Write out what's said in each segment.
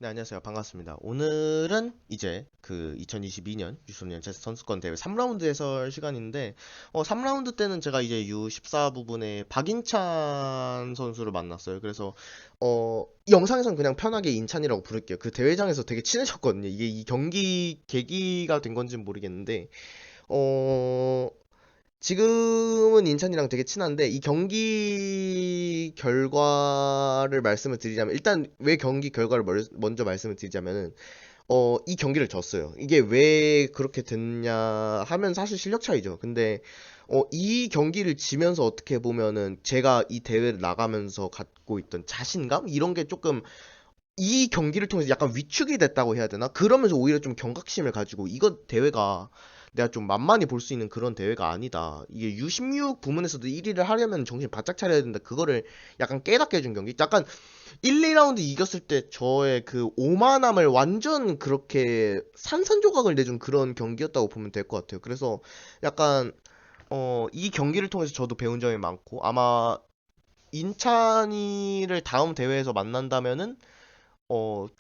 네, 안녕하세요. 반갑습니다. 오늘은 이제 그 2022년 유소년 체스 선수권 대회 3라운드 해설 시간인데, 3라운드 때는 제가 이제 U14 부분에 박인찬 선수를 만났어요. 그래서, 영상에선 그냥 편하게 인찬이라고 부를게요. 그 대회장에서 되게 친해졌거든요. 이게 이 경기 계기가 된 건지는 모르겠는데, 어, 지금은 인찬이랑 되게 친한데 이 경기 결과를 말씀을 드리자면 일단 왜 경기 결과를 먼저 말씀을 드리자면은 이 경기를 졌어요. 이게 왜 그렇게 됐냐 하면 사실 실력 차이죠. 근데 이 경기를 지면서 어떻게 보면은 제가 이 대회를 나가면서 갖고 있던 자신감 이런 게 조금 이 경기를 통해서 약간 위축이 됐다고 해야 되나? 그러면서 오히려 좀 경각심을 가지고 이거 대회가 내가 좀 만만히 볼 수 있는 그런 대회가 아니다. 이게 U16 부문에서도 1위를 하려면 정신 바짝 차려야 된다. 그거를 약간 깨닫게 해준 경기. 약간 1, 2라운드 이겼을 때 저의 그 오만함을 완전 그렇게 산산조각을 내준 그런 경기였다고 보면 될 것 같아요. 그래서 약간 이 경기를 통해서 저도 배운 점이 많고 아마 인찬이를 다음 대회에서 만난다면은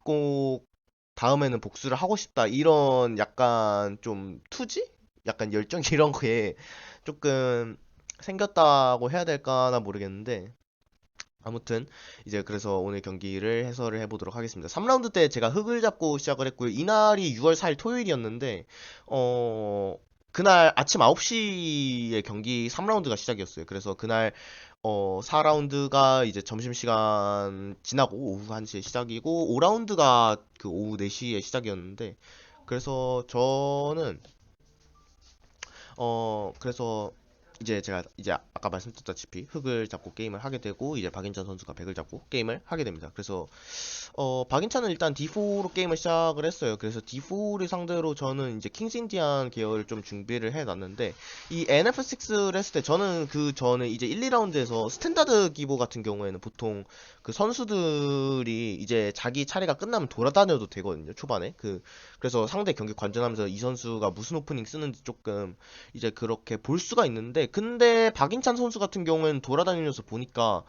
꼭 다음에는 복수를 하고 싶다. 이런 약간 좀 투지? 약간 열정 이런 거에 조금 생겼다고 해야 될까나 모르겠는데 아무튼 이제 그래서 오늘 경기를 해설을 해보도록 하겠습니다. 3라운드 때 제가 흙을 잡고 시작을 했고요. 이날이 6월 4일 토요일이었는데 어 그날 아침 9시에 경기 3라운드가 시작이었어요. 그래서 그날 4라운드가 이제 점심시간 지나고 오후 1시에 시작이고 5라운드가 그 오후 4시에 시작이었는데 그래서 저는 그래서 이제 제가 이제 아까 말씀드렸다시피 흙을 잡고 게임을 하게 되고 이제 박인찬 선수가 백을 잡고 게임을 하게 됩니다. 그래서 박인찬은 일단 D4로 게임을 시작을 했어요. 그래서 D4를 상대로 저는 이제 킹스 인디안 계열을 좀 준비를 해놨는데 이 NF6를 했을 때 저는 그 전에 이제 1, 2라운드에서 스탠다드 기보 같은 경우에는 보통 그 선수들이 이제 자기 차례가 끝나면 돌아다녀도 되거든요. 초반에 그래서 상대 경기 관전하면서 이 선수가 무슨 오프닝 쓰는지 조금 이제 그렇게 볼 수가 있는데 근데 박인찬 선수 같은 경우에는 돌아다니면서 보니까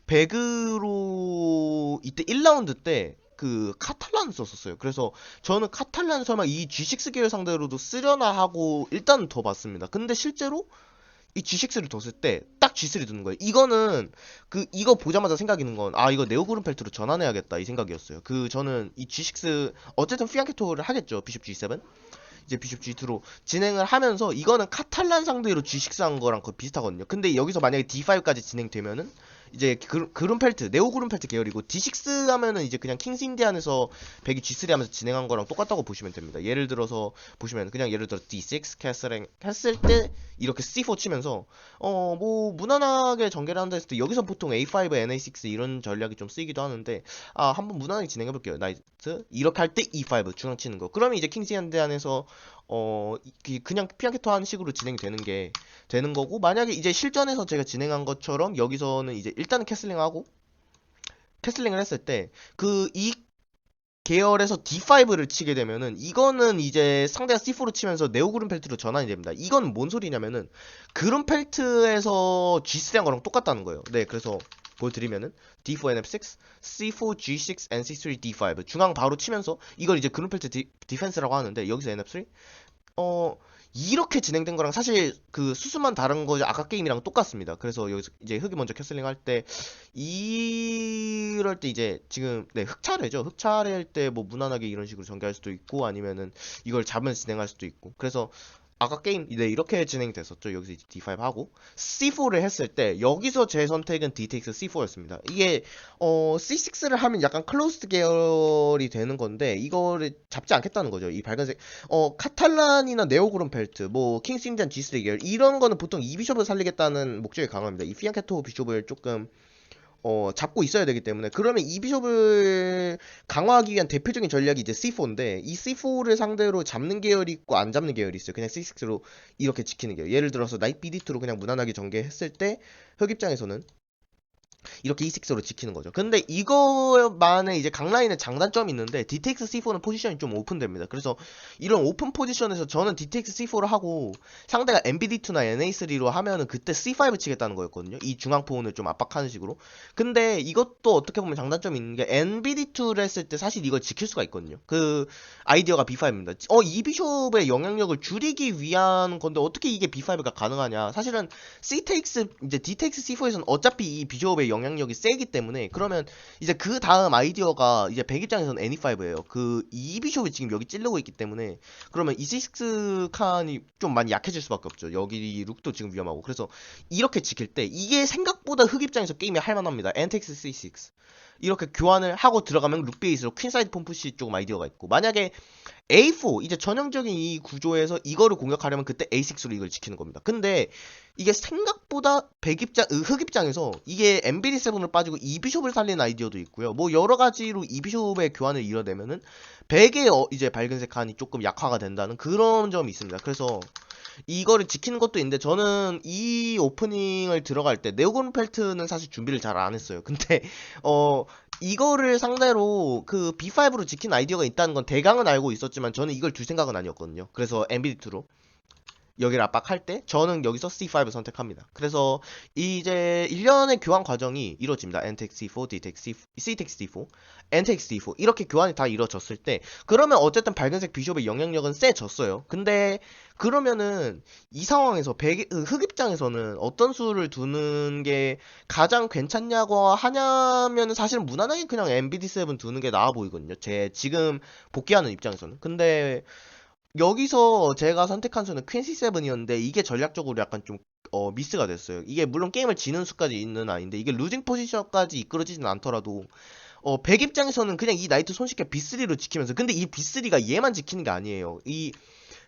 배그로 이때 1라운드 때 그 카탈란 썼었어요. 그래서 저는 카탈란 설마 이 G6 계열 상대로도 쓰려나 하고 일단 더 봤습니다. 근데 실제로 이 G6를 뒀을 때 딱 G3 두는 거예요. 이거는 이거 보자마자 생각이 는 건 아 이거 네오그룬펠트로 전환해야겠다 이 생각이었어요. 저는 이 G6 어쨌든 피앙케토를 하겠죠. 비숍 G7 이제 비숍 G2로 진행을 하면서 이거는 카탈란 상대로 G6 한 거랑 거의 비슷하거든요. 근데 여기서 만약에 D5까지 진행되면은 이제 그룬펠트, 네오 그룬펠트 계열이고 D6 하면은 이제 그냥 킹스 인디안에서 백이 G3 하면서 진행한 거랑 똑같다고 보시면 됩니다. 예를 들어서 보시면 그냥 예를 들어 D6 캐슬링 했을 때 이렇게 C4 치면서 뭐 무난하게 전개를 한다 했을 때 여기서 보통 A5, NA6 이런 전략이 좀 쓰이기도 하는데 한번 무난하게 진행해 볼게요. 나이트 이렇게 할 때 E5 중앙 치는 거. 그러면 이제 킹스 인디안에서 그냥 피아케토 한 식으로 진행되는 게 되는 거고 만약에 이제 실전에서 제가 진행한 것처럼 여기서는 이제 일단은 캐슬링을 했을 때 이 계열에서 D5를 치게 되면은 이거는 이제 상대가 C4로 치면서 네오그룬펠트로 전환이 됩니다. 이건 뭔 소리냐면은 그룬펠트에서 G3한 거랑 똑같다는 거예요. 네, 그래서 보여드리면은 D4 NF6, C4 G6 NC3 D5 중앙 바로 치면서 이걸 이제 그룬펠트 디펜스라고 하는데 여기서 NF3 어, 이렇게 진행된 거랑 사실 그 수수만 다른 거죠. 아까 게임이랑 똑같습니다. 그래서 여기서 이제 흙이 먼저 캐슬링 할 때, 이럴 때 이제 지금, 네, 흙차례죠. 흙차례일 때 뭐 무난하게 이런 식으로 전개할 수도 있고, 아니면은 이걸 잡으면서 진행할 수도 있고. 그래서 아까 게임, 네, 이렇게 진행됐었죠. 여기서 이제 D5 하고, C4를 했을 때, 여기서 제 선택은 DTX C4였습니다. 이게, C6를 하면 약간 클로스드 계열이 되는 건데, 이거를 잡지 않겠다는 거죠. 이 밝은색, 카탈란이나 네오그론펠트, 뭐 킹스 인디안 G3 계열 이런 거는 보통 이 비숍을 살리겠다는 목적이 강합니다. 이 피앙케토 비숍을 조금 잡고 있어야 되기 때문에 그러면 이 비숍을 강화하기 위한 대표적인 전략이 이제 C4인데 이 C4를 상대로 잡는 계열이 있고 안 잡는 계열이 있어요. 그냥 C6로 이렇게 지키는 계열. 예를 들어서 나이트 BD2로 그냥 무난하게 전개했을 때 흑 입장에서는 이렇게 E6로 지키는 거죠. 근데 이거만의 이제 강라인의 장단점이 있는데 DTX C4는 포지션이 좀 오픈됩니다. 그래서 이런 오픈 포지션에서 저는 DTX C4를 하고 상대가 MBD2나 NA3로 하면은 그때 C5 치겠다는 거였거든요. 이 중앙포원을 좀 압박하는 식으로. 근데 이것도 어떻게 보면 장단점이 있는 게 NBD2를 했을 때 사실 이걸 지킬 수가 있거든요. 그 아이디어가 B5입니다. 이 비숍의 영향력을 줄이기 위한 건데 어떻게 이게 B5가 가능하냐. 사실은 CTX 이제 DTX C4에서는 어차피 이 비숍의 영향력이 세기 때문에 그러면 이제 그 다음 아이디어가 이제 백 입장에서는 애니파이브예요. 그 이 비숍이 지금 여기 찔르고 있기 때문에 그러면 E6 칸이 좀 많이 약해질 수밖에 없죠. 여기 룩도 지금 위험하고 그래서 이렇게 지킬 때 이게 생각보다 흑 입장에서 게임이 할만합니다. 엔텍스 C6 이렇게 교환을 하고 들어가면 룩 베이스로 퀸사이드 폼푸시 조금 아이디어가 있고 만약에 A4 이제 전형적인 이 구조에서 이거를 공격하려면 그때 A6로 이걸 지키는 겁니다. 근데 이게 생각보다 흑 입장에서 이게 MBD7으로 빠지고 이비숍을 살리는 아이디어도 있고요. 뭐 여러 가지로 이비숍의 교환을 이뤄내면은 백의 이제 밝은색 칸이 조금 약화가 된다는 그런 점이 있습니다. 그래서 이거를 지키는 것도 있는데 저는 이 오프닝을 들어갈 때 네오곤펠트는 사실 준비를 잘 안 했어요. 근데 어 이거를 상대로 그 B5로 지킨 아이디어가 있다는 건 대강은 알고 있었지만 저는 이걸 줄 생각은 아니었거든요. 그래서 MBD2로 여기를 압박할 때 저는 여기서 C5 선택합니다. 그래서 이제 1년의 교환 과정이 이루어집니다. NTX C4, DTX C4, CTX C4, NTX C4 이렇게 교환이 다 이루어졌을 때 그러면 어쨌든 밝은색 비숍의 영향력은 세졌어요. 근데 그러면은 이 상황에서 흑 입장에서는 어떤 수를 두는 게 가장 괜찮냐고 하냐면 사실 무난하게 그냥 MBD7 두는 게 나아 보이거든요. 제 지금 복귀하는 입장에서는. 근데 여기서 제가 선택한 수는 퀸시 세븐이었는데 이게 전략적으로 약간 좀 미스가 됐어요. 이게 물론 게임을 지는 수까지 있는 아닌데 이게 루징 포지션까지 이끌어지진 않더라도 백 입장에서는 그냥 이 나이트 손쉽게 B3로 지키면서 근데 이 B3가 얘만 지키는 게 아니에요. 이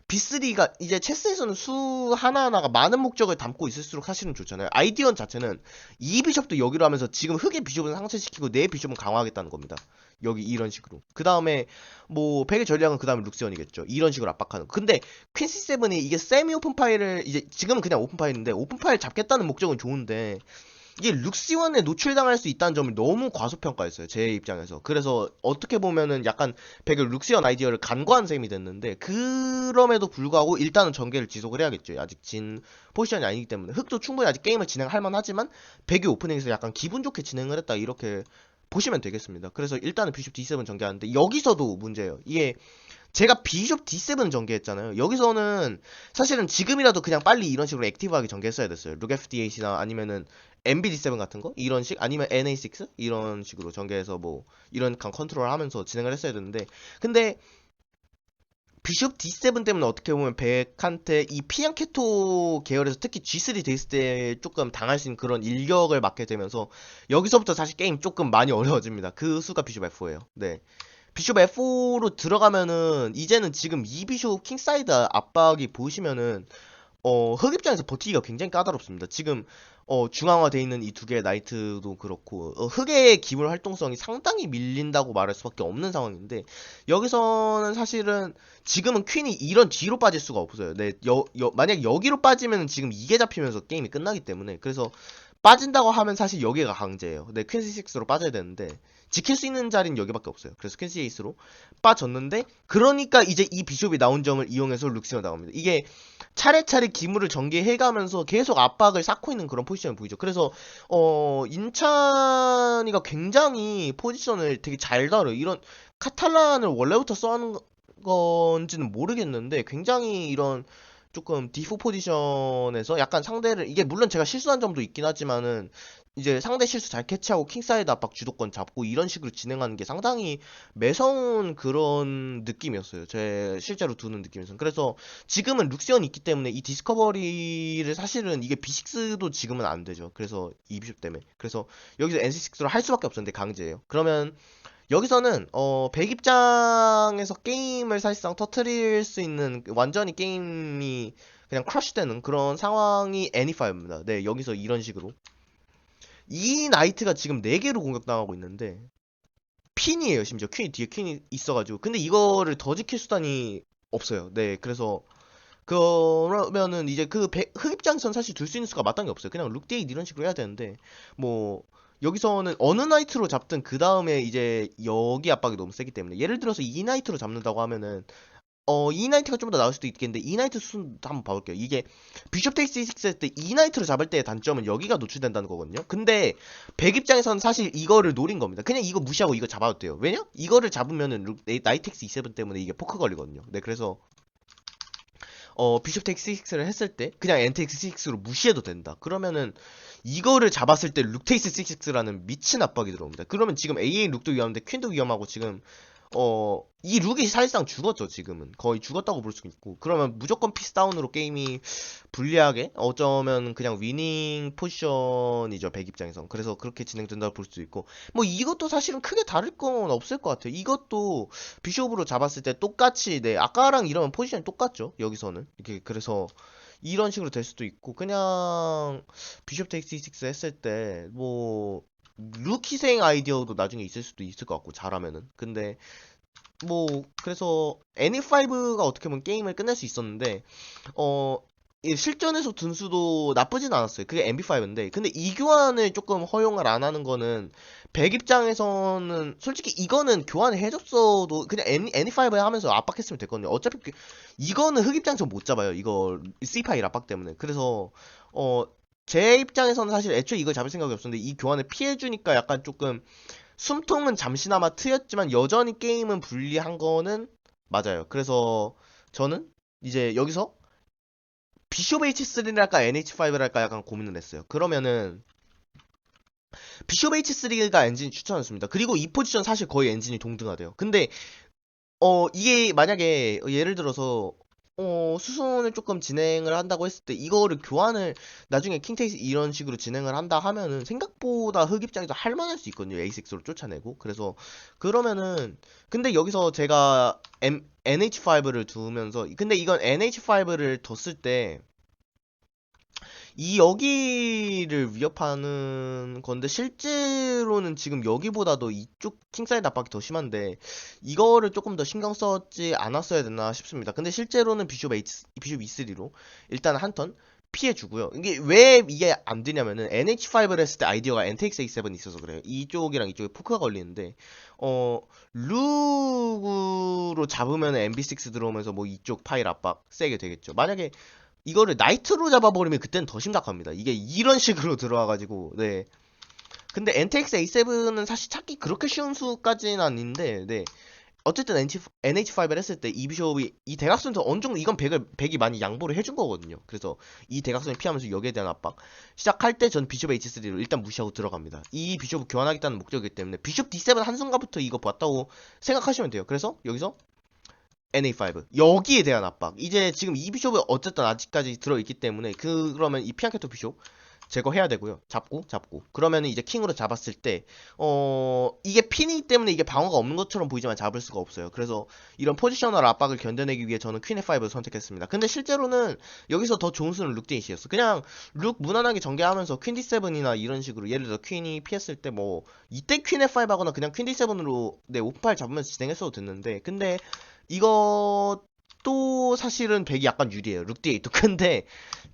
B3가 이제 체스에서는 수 하나하나가 많은 목적을 담고 있을수록 사실은 좋잖아요. 아이디어 자체는 이 비숍도 여기로 하면서 지금 흑의 비숍은 상쇄시키고 내 비숍은 강화하겠다는 겁니다. 여기 이런 식으로. 그 다음에 뭐 백의 전략은 그 다음에 룩시언이겠죠. 이런 식으로 압박하는 거. 근데 퀸시 세븐이 이게 세미 오픈 파일을 이제 지금은 그냥 오픈 파일인데 오픈 파일 잡겠다는 목적은 좋은데 이게 룩시원에 노출당할 수 있다는 점을 너무 과소평가했어요. 제 입장에서. 그래서 어떻게 보면은 약간 백을 룩시원 아이디어를 간과한 셈이 됐는데 그럼에도 불구하고 일단은 전개를 지속을 해야겠죠. 아직 진 포지션이 아니기 때문에 흑도 충분히 아직 게임을 진행할 만하지만 백의 오프닝에서 약간 기분 좋게 진행을 했다 이렇게 보시면 되겠습니다. 그래서 일단은 비숍 D7 전개하는데 여기서도 문제예요. 이게 제가 비숍 D7 전개했잖아요. 여기서는 사실은 지금이라도 그냥 빨리 이런 식으로 액티브하게 전개했어야 됐어요. 룩 FD8이나 아니면은 MBD7 같은 거? 이런 식? 아니면 NA6? 이런 식으로 전개해서 뭐 이런 컨트롤 하면서 진행을 했어야 되는데 근데 비숍 D7 때문에 어떻게 보면 백한테 이 피앙케토 계열에서 특히 G3 됐을 때 조금 당할 수 있는 그런 일격을 맞게 되면서 여기서부터 사실 게임 조금 많이 어려워집니다. 그 수가 비숍 F4예요. 네. 비숍 F4로 들어가면은 이제는 지금 이 비숍 킹사이드 압박이 보시면은 흑 입장에서 버티기가 굉장히 까다롭습니다. 지금 중앙화되어 있는 이 두 개의 나이트도 그렇고 흑의 기물 활동성이 상당히 밀린다고 말할 수밖에 없는 상황인데 여기서는 사실은 지금은 퀸이 이런 뒤로 빠질 수가 없어요. 네, 만약 여기로 빠지면 지금 이게 잡히면서 게임이 끝나기 때문에 그래서 빠진다고 하면 사실 여기가 강제예요. 네, 퀸시 6로 빠져야 되는데 지킬 수 있는 자리는 여기밖에 없어요. 그래서 퀸시 8로 빠졌는데 그러니까 이제 이 비숍이 나온 점을 이용해서 룩시가 나옵니다. 이게 차례차례 기물을 전개해가면서 계속 압박을 쌓고 있는 그런 포지션을 보이죠. 그래서 인찬이가 굉장히 포지션을 되게 잘 다뤄요. 이런 카탈란을 원래부터 써는 건지는 모르겠는데 굉장히 이런 조금 디프 포지션에서 약간 상대를 이게 물론 제가 실수한 점도 있긴 하지만은 이제 상대 실수 잘 캐치하고 킹사이드 압박 주도권 잡고 이런 식으로 진행하는 게 상당히 매서운 그런 느낌이었어요. 제 실제로 두는 느낌에서는. 그래서 지금은 룩시언이 있기 때문에 이 디스커버리를 사실은 이게 B6도 지금은 안 되죠. 그래서 이 비숍 때문에. 그래서 여기서 NC6로 할 수밖에 없었는데 강제예요. 그러면 여기서는 백 입장에서 게임을 사실상 터트릴 수 있는 완전히 게임이 그냥 크러쉬되는 그런 상황이 애니파입니다. 네, 여기서 이런 식으로 이 나이트가 지금 4개로 공격당하고 있는데 퀸이에요. 심지어 퀸이 뒤에 퀸이 있어가지고 근데 이거를 더 지킬 수단이 없어요. 네, 그래서 그러면은 이제 흑 입장에선 사실 둘 수 있는 수가 마땅히 없어요. 그냥 룩데이 이런 식으로 해야 되는데 뭐 여기서는 어느 나이트로 잡든 그 다음에 이제 여기 압박이 너무 세기 때문에 예를 들어서 이 나이트로 잡는다고 하면은 이 나이트가 좀 더 나을 수도 있겠는데 이 나이트 수는 한번 봐볼게요. 이게 비숍 테이스 6 했을 때 이 나이트로 잡을 때의 단점은 여기가 노출된다는 거거든요. 근데 백 입장에서는 사실 이거를 노린 겁니다. 그냥 이거 무시하고 이거 잡아도 돼요. 왜냐? 이거를 잡으면은 나이텍스 E7 때문에 이게 포크 걸리거든요. 네, 그래서 비숍 테이크 6를 했을 때 그냥 엔텍스 6로 무시해도 된다. 그러면은 이거를 잡았을 때 룩테이스 6라는 미친 압박이 들어옵니다. 그러면 지금 AA 룩도 위험한데 퀸도 위험하고 지금 이 룩이 사실상 죽었죠, 지금은. 거의 죽었다고 볼 수 있고. 그러면 무조건 피스다운으로 게임이 불리하게, 어쩌면 그냥 위닝 포지션이죠, 백 입장에선. 그래서 그렇게 진행된다고 볼 수 있고. 뭐 이것도 사실은 크게 다를 건 없을 것 같아요. 이것도 비숍으로 잡았을 때 똑같이, 네, 아까랑 이러면 포지션이 똑같죠, 여기서는. 이렇게, 그래서 이런 식으로 될 수도 있고, 그냥 비숍 테이크 6 했을 때, 뭐, 룩 희생 아이디어도 나중에 있을 수도 있을 것 같고 잘하면은 근데 뭐 그래서 NE5가 어떻게 보면 게임을 끝낼 수 있었는데 이 실전에서 둔수도 나쁘진 않았어요. 그게 MB5인데 근데 이 교환을 조금 허용을 안 하는 거는 백 입장에서는 솔직히 이거는 교환을 해줬어도 그냥 NE5에 하면서 압박했으면 됐거든요. 어차피 이거는 흑 입장에서 못 잡아요. 이거 C5 압박 때문에. 그래서 제 입장에서는 사실 애초에 이걸 잡을 생각이 없었는데 이 교환을 피해주니까 약간 조금 숨통은 잠시나마 트였지만 여전히 게임은 불리한 거는 맞아요. 그래서 저는 이제 여기서 비숍 H3랄까 NH5랄까 약간 고민을 했어요. 그러면은 비숍 H3가 엔진이 추천했습니다. 그리고 이 포지션 사실 거의 엔진이 동등하대요. 근데 이게 만약에 예를 들어서 수순을 조금 진행을 한다고 했을 때 이거를 교환을 나중에 킹테이스 이런 식으로 진행을 한다 하면은 생각보다 흑 입장에서 할만할 수 있거든요. A6로 쫓아내고. 그래서 그러면은 근데 여기서 제가 NH5를 두면서 근데 이건 NH5를 뒀을 때 이 여기를 위협하는 건데 실제로는 지금 여기보다도 이쪽 킹사이드 압박이 더 심한데 이거를 조금 더 신경 썼지 않았어야 됐나 싶습니다. 근데 실제로는 비숍 E3로 일단 한 턴 피해주고요. 이게 왜 이게 안 되냐면은 NH5를 했을 때 아이디어가 NTX A7이 있어서 그래요. 이쪽이랑 이쪽에 포크가 걸리는데 룩으로 잡으면 MB6 들어오면서 뭐 이쪽 파일 압박 세게 되겠죠. 만약에 이거를 나이트로 잡아버리면 그때는 더 심각합니다. 이게 이런 식으로 들어와가지고, 네. 근데 NTX A7은 사실 찾기 그렇게 쉬운 수까지는 아닌데, 네. 어쨌든 NH5를 했을 때 이 비숍이 이 대각선에서 어느 정도 이건 백이 많이 양보를 해준 거거든요. 그래서 이 대각선을 피하면서 여기에 대한 압박 시작할 때 전 비숍 H3로 일단 무시하고 들어갑니다. 이 비숍을 교환하겠다는 목적이기 때문에 비숍 D7 한순간부터 이거 봤다고 생각하시면 돼요. 그래서 여기서 NA5 여기에 대한 압박 이제 지금 이 비숍이 어쨌든 아직까지 들어있기 때문에 그러면 이 피안케토 비숍 제거해야 되고요. 잡고 그러면 이제 킹으로 잡았을 때 이게 핀이기 때문에 이게 방어가 없는 것처럼 보이지만 잡을 수가 없어요. 그래서 이런 포지셔널 압박을 견뎌내기 위해 저는 퀸 F5를 선택했습니다. 근데 실제로는 여기서 더 좋은 수는 룩데이시였어. 그냥 룩 무난하게 전개하면서 퀸 D7이나 이런 식으로 예를 들어 퀸이 피했을 때 뭐 이때 퀸 F5 하거나 그냥 퀸 D7으로 네 오픈8 잡으면서 진행했어도 됐는데 근데 이것도 사실은 백이 약간 유리해요. 룩 D8도. 근데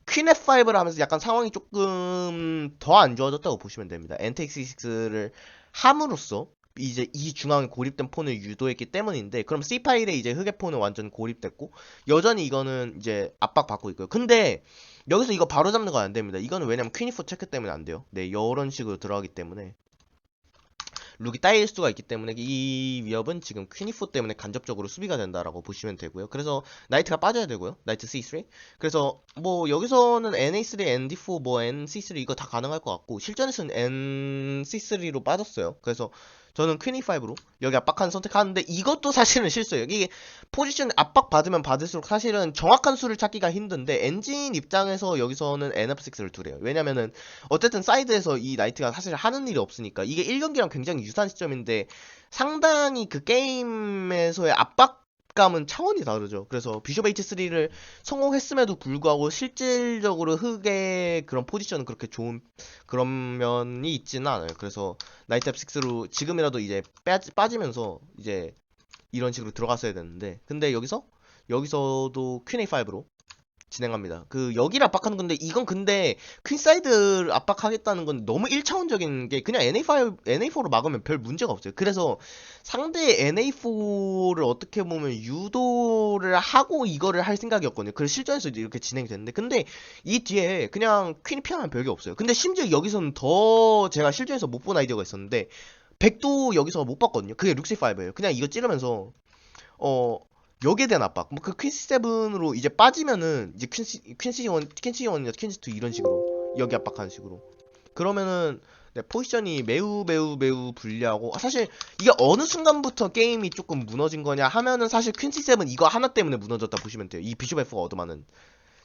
퀸 F5를 하면서 약간 상황이 조금 더 안 좋아졌다고 보시면 됩니다. NTX6를 함으로써 이제 이 중앙에 고립된 폰을 유도했기 때문인데 그럼 C 파일에 이제 흑의 폰은 완전 고립됐고 여전히 이거는 이제 압박받고 있고요. 근데 여기서 이거 바로 잡는 건 안 됩니다. 이거는 왜냐면 퀸이4 체크 때문에 안 돼요. 네, 이런 식으로 들어가기 때문에 룩이 따일 수가 있기 때문에 이 위협은 지금 퀸이4 때문에 간접적으로 수비가 된다라고 보시면 되고요. 그래서 나이트가 빠져야 되고요. 나이트 C3. 그래서 뭐 여기서는 NA3, ND4, 뭐 NC3 이거 다 가능할 것 같고 실전에서는 NC3로 빠졌어요. 그래서 저는 퀸이5로 여기 압박하는 선택하는데 이것도 사실은 실수예요. 이게 포지션 압박 받으면 받을수록 사실은 정확한 수를 찾기가 힘든데 엔진 입장에서 여기서는 NF6를 두래요. 왜냐면은 어쨌든 사이드에서 이 나이트가 사실 하는 일이 없으니까 이게 1경기랑 굉장히 유사한 시점인데 상당히 그 게임에서의 압박감은 차원이 다르죠. 그래서 비숍 H3를 성공했음에도 불구하고 실질적으로 흑의 그런 포지션은 그렇게 좋은 그런 면이 있지는 않아요. 그래서 나이트 F6로 지금이라도 이제 빠지면서 이제 이런 식으로 들어갔어야 되는데 근데 여기서도 퀸 A5로 진행합니다. 그 여기를 압박하는 건데 이건 근데 퀸사이드를 압박하겠다는 건 너무 1차원적인 게 그냥 NA4로 막으면 별 문제가 없어요. 그래서 상대의 NA4를 어떻게 보면 유도를 하고 이거를 할 생각이었거든요. 그래서 실전에서 이렇게 진행이 됐는데 근데 이 뒤에 그냥 퀸이 피하면 별게 없어요. 근데 심지어 여기서는 더 제가 실전에서 못 본 아이디어가 있었는데 백도 여기서 못 봤거든요. 그게 룩시5예요. 그냥 이거 찌르면서 어 여기에 대한 압박. 뭐 그 퀸시 세븐으로 이제 빠지면은 이제 퀸시 원이나 퀸시 투 이런 식으로 여기 압박하는 식으로. 그러면은 네, 포지션이 매우 매우 매우 불리하고 사실 이게 어느 순간부터 게임이 조금 무너진 거냐 하면은 사실 퀸시 세븐 이거 하나 때문에 무너졌다 보시면 돼요. 이 비숍 F가 얻어맞는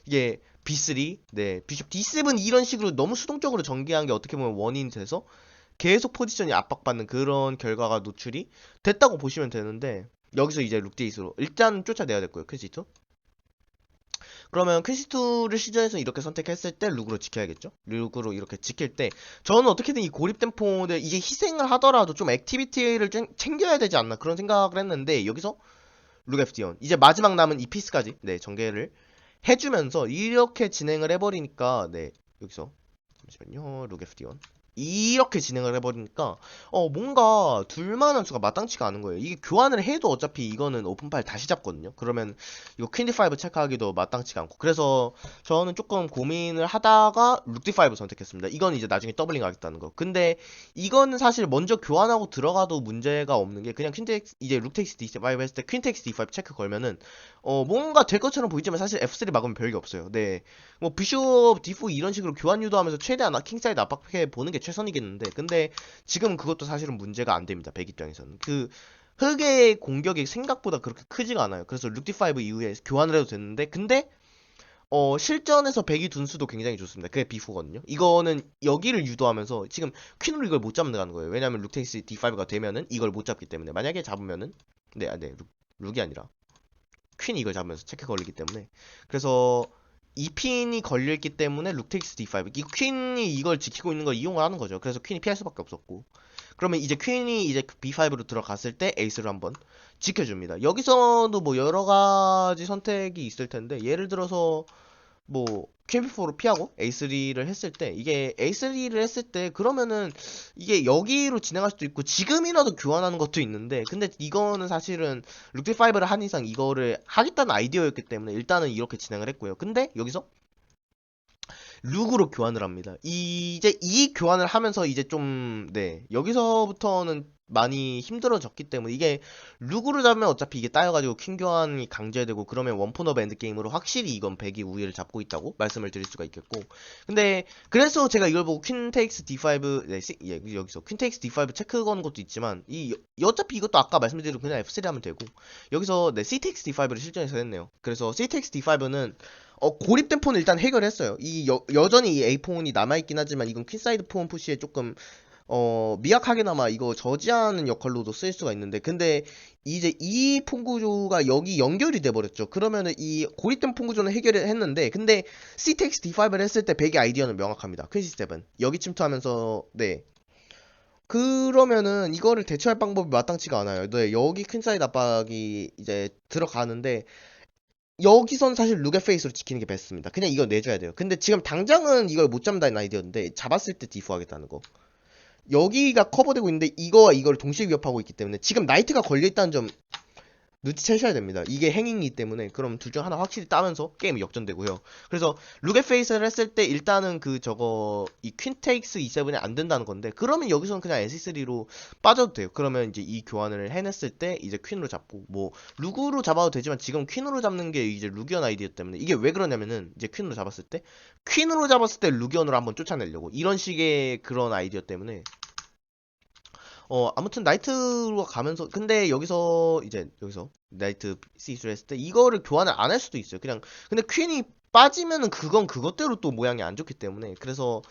이게 B3, 네 비숍 D7 이런 식으로 너무 수동적으로 전개한 게 어떻게 보면 원인이 돼서 계속 포지션이 압박받는 그런 결과가 노출이 됐다고 보시면 되는데 여기서 이제 룩데이스로 일단 쫓아내야 될 거예요. 퀸시2. 그러면 퀸시2를 시전에서 이렇게 선택했을 때 룩으로 지켜야겠죠. 룩으로 이렇게 지킬 때 저는 어떻게든 이 고립된 폰을 이제 희생을 하더라도 좀 액티비티를 좀 챙겨야 되지 않나 그런 생각을 했는데 여기서 룩 FD1 이제 마지막 남은 이 피스까지 네 전개를 해주면서 이렇게 진행을 해버리니까 네 여기서 잠시만요 룩 FD1 이렇게 진행을 해버리니까 뭔가 둘만한 수가 마땅치가 않은 거예요. 이게 교환을 해도 어차피 이거는 오픈 파일 다시 잡거든요. 그러면 이거 퀸디5 체크하기도 마땅치가 않고 그래서 저는 조금 고민을 하다가 룩디5 선택했습니다. 이건 이제 나중에 더블링 하겠다는 거. 근데 이거는 사실 먼저 교환하고 들어가도 문제가 없는 게 그냥 퀸텍스 이제 룩텍스 D5 했을 때 퀸텍스 D5 체크 걸면은 뭔가 될 것처럼 보이지만 사실 F3 막으면 별게 없어요. 네. 뭐 비숍 D4 이런 식으로 교환 유도하면서 최대한 킹사이드 압박해 보는 게 최선이겠는데 근데 지금은 그것도 사실은 문제가 안 됩니다. 백 입장에서는 그 흑의 공격이 생각보다 그렇게 크지가 않아요. 그래서 룩디5 이후에 교환을 해도 됐는데 근데 실전에서 백이 둔수도 굉장히 좋습니다. 그게 비포거든요. 이거는 여기를 유도하면서 지금 퀸으로 이걸 못 잡는다는 거예요. 왜냐면 룩텍스 D5가 되면은 이걸 못 잡기 때문에 만약에 잡으면은 네, 룩이 아니라 퀸이 이걸 잡으면서 체크 걸리기 때문에 그래서 이 핀이 걸려있기 때문에 룩테이스 D5 이 퀸이 이걸 지키고 있는 걸 이용을 하는 거죠. 그래서 퀸이 피할 수밖에 없었고 그러면 이제 퀸이 이제 B5로 들어갔을 때 에이스를 한번 지켜줍니다. 여기서도 뭐 여러 가지 선택이 있을 텐데 예를 들어서 뭐 퀸4로 피하고 A3를 했을 때 이게 A3를 했을 때 그러면은 이게 여기로 진행할 수도 있고 지금이라도 교환하는 것도 있는데 근데 이거는 사실은 룩디5를 한 이상 이거를 하겠다는 아이디어였기 때문에 일단은 이렇게 진행을 했고요. 근데 여기서 룩으로 교환을 합니다. 이제 이 교환을 하면서 이제 좀, 네, 여기서부터는 많이 힘들어졌기 때문에 이게 룩으로 잡으면 어차피 이게 따여가지고 퀸 교환이 강제되고 그러면 원폰 오브 엔드 게임으로 확실히 이건 백이 우위를 잡고 있다고 말씀을 드릴 수가 있겠고 근데 그래서 제가 이걸 보고 퀸 테이크스 D5 네, 여기서 퀸 테이크스 D5 체크 거는 것도 있지만 어차피 이것도 아까 말씀드린 그냥 F3 하면 되고 여기서 네, C 테이크스 D5를 실전에서 했네요. 그래서 C 테이크스 D5는 고립된 폰은 일단 해결했어요. 여전히 이 A 폰이 남아있긴 하지만 이건 퀸사이드 폰 푸시에 조금 미약하게나마 이거 저지하는 역할로도 쓰일 수가 있는데 근데 이제 이 폰 구조가 여기 연결이 돼버렸죠. 그러면은 이 고립된 폰 구조는 해결을 했는데 근데 CTX D5를 했을 때 백의 아이디어는 명확합니다. 퀸시 7 여기 침투하면서 네 그러면은 이거를 대처할 방법이 마땅치가 않아요. 네 여기 퀸사이드 압박이 이제 들어가는데 여기선 사실 룩의 페이스로 지키는 게 베스트입니다. 그냥 이거 내줘야 돼요. 근데 지금 당장은 이걸 못 잡는다는 아이디어인데 잡았을 때 디프 하겠다는 거. 여기가 커버되고 있는데 이거와 이걸 동시에 위협하고 있기 때문에 지금 나이트가 걸려있다는 점 눈치채셔야 됩니다. 이게 행위이기 때문에 그럼 둘 중 하나 확실히 따면서 게임이 역전되고요. 그래서 룩의 페이스를 했을 때 일단은 그 저거 이 퀸테이크스 E7이 안 된다는 건데 그러면 여기서는 그냥 SC3로 빠져도 돼요. 그러면 이제 이 교환을 해냈을 때 이제 퀸으로 잡고 뭐 룩으로 잡아도 되지만 지금 퀸으로 잡는 게 이제 루기언 아이디어 때문에 이게 왜 그러냐면은 이제 퀸으로 잡았을 때 퀸으로 잡았을 때 루기언으로 한번 쫓아내려고 이런 식의 그런 아이디어 때문에 아무튼 나이트로 가면서 근데 여기서 나이트 C3 했을 때 이거를 교환을 안 할 수도 있어요. 그냥 근데 퀸이 빠지면은 그건 그것대로 또 모양이 안 좋기 때문에 그래서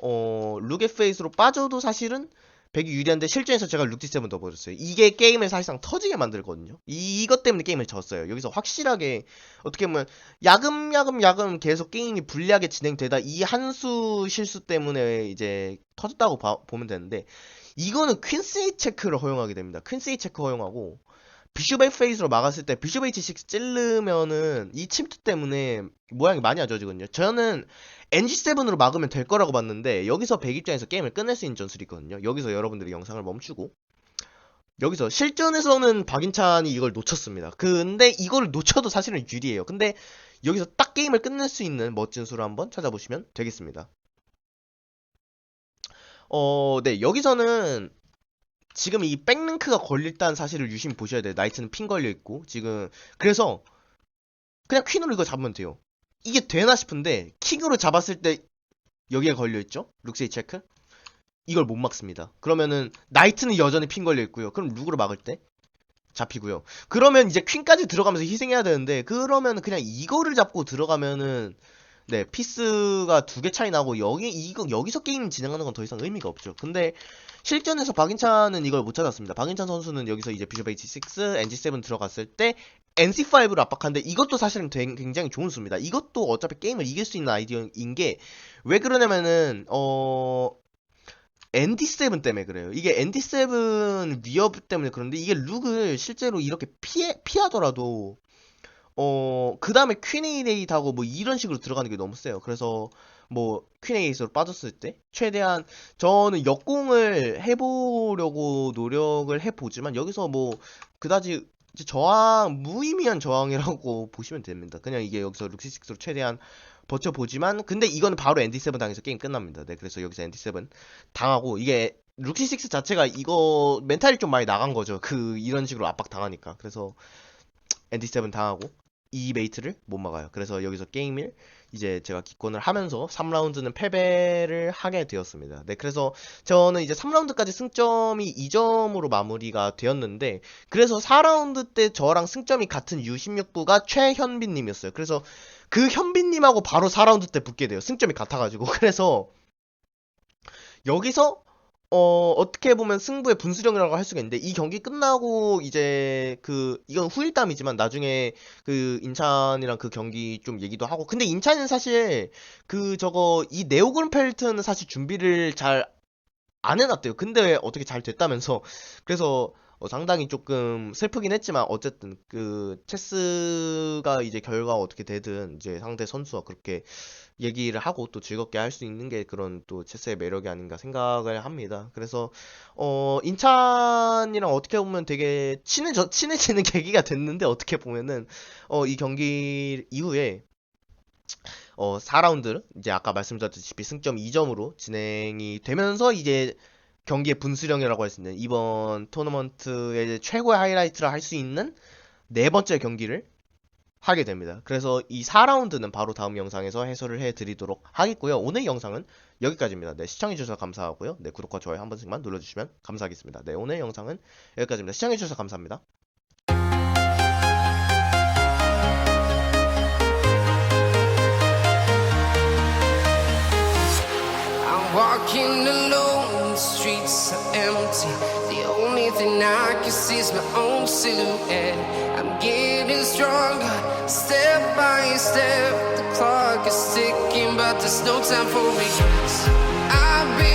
룩의 페이스로 빠져도 사실은 백이 유리한데 실전에서 제가 룩 D7 넣어버렸어요. 이게 게임을 사실상 터지게 만들거든요. 이것 때문에 게임을 졌어요. 여기서 확실하게 어떻게 보면 야금야금 계속 게임이 불리하게 진행되다 이 한 수 실수 때문에 이제 터졌다고 보면 되는데 이거는 퀸세이 체크를 허용하게 됩니다. 퀸세이 체크 허용하고 비숍 F8로 막았을 때 비숍 H6 찔르면은 이 침투 때문에 모양이 많이 안 좋아지거든요. 저는 NG7으로 막으면 될 거라고 봤는데 여기서 백 입장에서 게임을 끝낼 수 있는 전술이 있거든요. 여기서 여러분들이 영상을 멈추고 여기서 실전에서는 박인찬이 이걸 놓쳤습니다. 근데 이걸 놓쳐도 사실은 유리해요. 근데 여기서 딱 게임을 끝낼 수 있는 멋진 수를 한번 찾아보시면 되겠습니다. 네, 여기서는 지금 이 백링크가 걸릴다는 사실을 유심히 보셔야 돼요. 나이트는 핀 걸려있고 지금 그래서 그냥 퀸으로 이거 잡으면 돼요. 이게 되나 싶은데 킹으로 잡았을 때 여기에 걸려있죠? 룩세이 체크? 이걸 못 막습니다. 그러면은 나이트는 여전히 핀 걸려있고요. 그럼 룩으로 막을 때 잡히고요. 그러면 이제 퀸까지 들어가면서 희생해야 되는데 그러면 그냥 이거를 잡고 들어가면은 네, 피스가 2개 차이 나고 여기서 게임 진행하는 건 더 이상 의미가 없죠. 근데 실전에서 박인찬은 이걸 못 찾았습니다. 박인찬 선수는 여기서 이제 비숍 H6, NG7 들어갔을 때 NC5를 압박하는데 이것도 사실은 굉장히 좋은 수입니다. 이것도 어차피 게임을 이길 수 있는 아이디어인 게 왜 그러냐면은 ND7 때문에 그래요. 이게 ND7 위협 때문에 그런데 이게 룩을 실제로 이렇게 피하더라도 그 다음에 퀸에잇하고 뭐 이런 식으로 들어가는 게 너무 세요. 그래서 뭐 퀸에잇으로 빠졌을 때 최대한 저는 역공을 해보려고 노력을 해보지만 여기서 뭐 그다지 무의미한 저항이라고 보시면 됩니다. 그냥 이게 여기서 룩시6로 최대한 버텨보지만 근데 이거는 바로 ND7 당해서 게임 끝납니다. 네, 그래서 여기서 ND7 당하고 이게 룩시6 자체가 이거 멘탈이 좀 많이 나간 거죠. 이런 식으로 압박 당하니까. 그래서 ND7 당하고 이 베이트를 못 막아요. 그래서 여기서 게임을 이제 제가 기권을 하면서 3라운드는 패배를 하게 되었습니다. 네, 그래서 저는 이제 3라운드까지 승점이 2점으로 마무리가 되었는데 그래서 4라운드 때 저랑 승점이 같은 U16부가 최현빈님이었어요. 그래서 그 현빈님하고 바로 4라운드 때 붙게 돼요. 승점이 같아가지고. 그래서 여기서 어떻게 보면 승부의 분수령이라고 할 수가 있는데 이 경기 끝나고 이제 이건 후일담이지만 나중에 인찬이랑 그 경기 좀 얘기도 하고 근데 인찬은 사실 이 네오그룬펠트는 사실 준비를 잘 안 해놨대요. 근데 어떻게 잘 됐다면서 그래서 상당히 조금 슬프긴 했지만 어쨌든 체스가 이제 결과가 어떻게 되든 이제 상대 선수와 그렇게 얘기를 하고 또 즐겁게 할 수 있는 게 그런 또 체스의 매력이 아닌가 생각을 합니다. 그래서 인찬이랑 어떻게 보면 되게 친해지는 계기가 됐는데 어떻게 보면은 이 경기 이후에 4라운드 이제 아까 말씀드렸다시피 승점 2점으로 진행이 되면서 이제 경기의 분수령이라고 할 수 있는 이번 토너먼트의 최고의 하이라이트를 할 수 있는 네 번째 경기를 하게 됩니다. 그래서 이 4라운드는 바로 다음 영상에서 해설을 해드리도록 하겠고요. 오늘 영상은 여기까지입니다. 네, 시청해주셔서 감사하고요. 네, 구독과 좋아요 한 번씩만 눌러주시면 감사하겠습니다. 네, 오늘 영상은 여기까지입니다. 시청해주셔서 감사합니다. Walking alone, the streets are empty. The only thing I can see is my own silhouette. I'm getting stronger, step by step. The clock is ticking, but there's no time for regrets. I've been